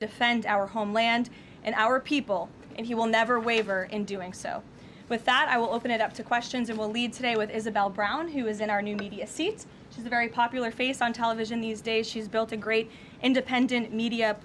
defend our homeland and our people, and he will never waver in doing so. With that, I will open it up to questions, and we'll lead today with Isabel Brown, who is in our new media seat. She's a very popular face on television these days. She's built a great independent media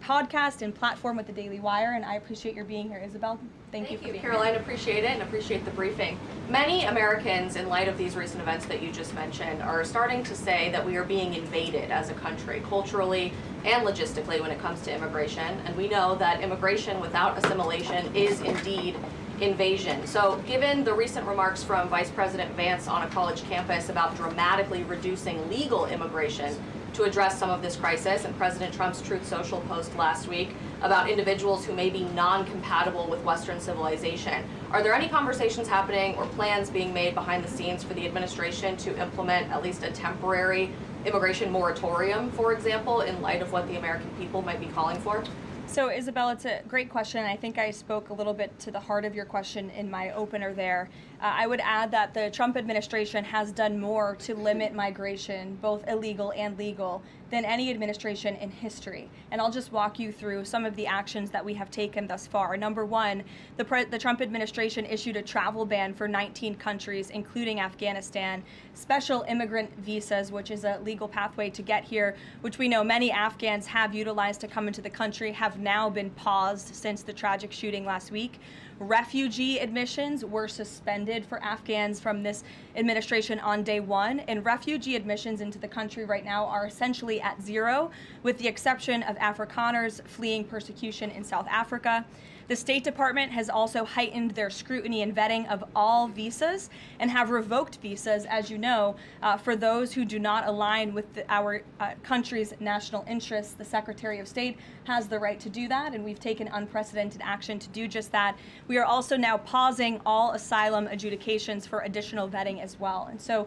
podcast and platform with the Daily Wire, and I appreciate your being here, Isabel. Thank you for being Caroline, here. appreciate it and appreciate the briefing. Many Americans, in light of these recent events that you just mentioned, are starting to say that we are being invaded as a country, culturally and logistically, when it comes to immigration. And we know that immigration without assimilation is indeed invasion. So given the recent remarks from Vice President Vance on a college campus about dramatically reducing legal immigration to address some of this crisis, and President Trump's Truth Social post last week about individuals who may be non-compatible with Western civilization, are there any conversations happening or plans being made behind the scenes for the administration to implement at least a temporary immigration moratorium, for example, in light of what the American people might be calling for? So, Isabel, it's a great question. I think I spoke a little bit to the heart of your question in my opener there. I would add that the Trump administration has done more to limit migration, both illegal and legal, than any administration in history. And I'll just walk you through some of the actions that we have taken thus far. Number one, the Trump administration issued a travel ban for 19 countries, including Afghanistan. Special Immigrant Visas, which is a legal pathway to get here, which we know many Afghans have utilized to come into the country, have now been paused since the tragic shooting last week. Refugee admissions were suspended for Afghans from this administration on day one, and refugee admissions into the country right now are essentially at zero, with the exception of Afrikaners fleeing persecution in South Africa. The State Department has also heightened their scrutiny and vetting of all visas and have revoked visas, as you know, for those who do not align with our country's national interests. The Secretary of State has the right to do that, and we've taken unprecedented action to do just that. We are also now pausing all asylum adjudications for additional vetting as well. And so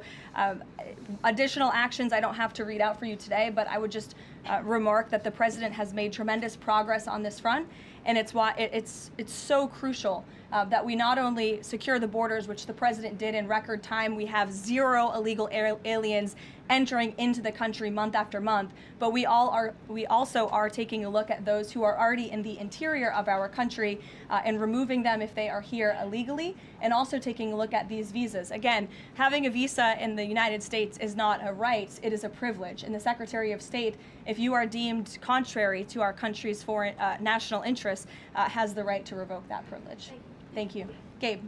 additional actions I don't have to read out for you today, but I would just remark that the president has made tremendous progress on this front. And it's why it's so crucial that we not only secure the borders, which the president did in record time. We have zero illegal aliens entering into the country month after month, but we also are taking a look at those who are already in the interior of our country and removing them if they are here illegally, and also taking a look at these visas. Again, having a visa in the United States is not a right, it is a privilege. And the Secretary of State, if you are deemed contrary to our country's foreign national interests, has the right to revoke that privilege. Thank you. Gabe.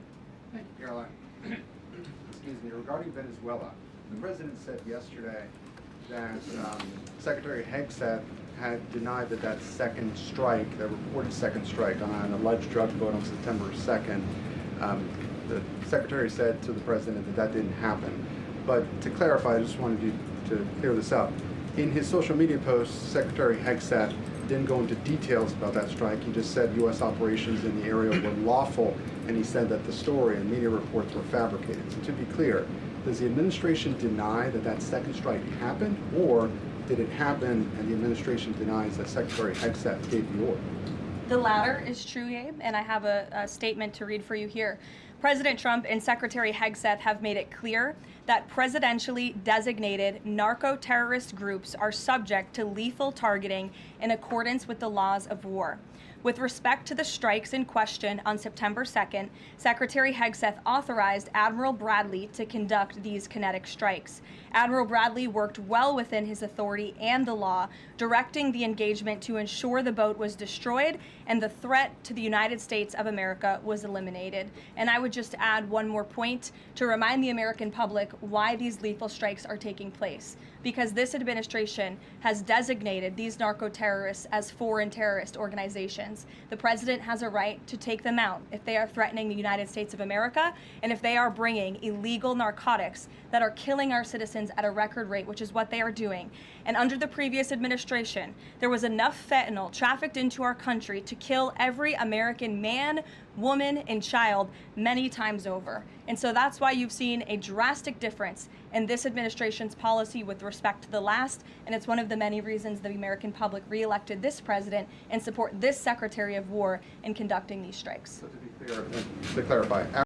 Thank you, Caroline. Excuse me. Regarding Venezuela, the president said yesterday that Secretary Hegsth had denied that second strike, the reported second strike on an alleged drug vote on September 2nd, the secretary said to the president that didn't happen. But to clarify, I just wanted you to clear this up. In his social media post, Secretary Hegsth didn't go into details about that strike. He just said U.S. operations in the area were lawful, and he said that the story and media reports were fabricated. So to be clear, does the administration deny that second strike happened, or did it happen and the administration denies that Secretary Hegsth gave the order? The latter is true, Gabe, and I have a statement to read for you here. President Trump and Secretary Hegsth have made it clear that presidentially designated narco-terrorist groups are subject to lethal targeting in accordance with the laws of war. With respect to the strikes in question on September 2nd, Secretary Hegsth authorized Admiral Bradley to conduct these kinetic strikes. Admiral Bradley worked well within his authority and the law, directing the engagement to ensure the boat was destroyed and the threat to the United States of America was eliminated. And I would just add one more point to remind the American public why these lethal strikes are taking place. Because this administration has designated these narco-terrorists as foreign terrorist organizations. The president has a right to take them out if they are threatening the United States of America and if they are bringing illegal narcotics that are killing our citizens at a record rate, which is what they are doing. And under the previous administration, there was enough fentanyl trafficked into our country to kill every American man, woman, and child many times over. And so that's why you've seen a drastic difference in this administration's policy with respect to the last, and it's one of the many reasons the American public reelected this president and support this Secretary of War in conducting these strikes. So to be clear, to clarify,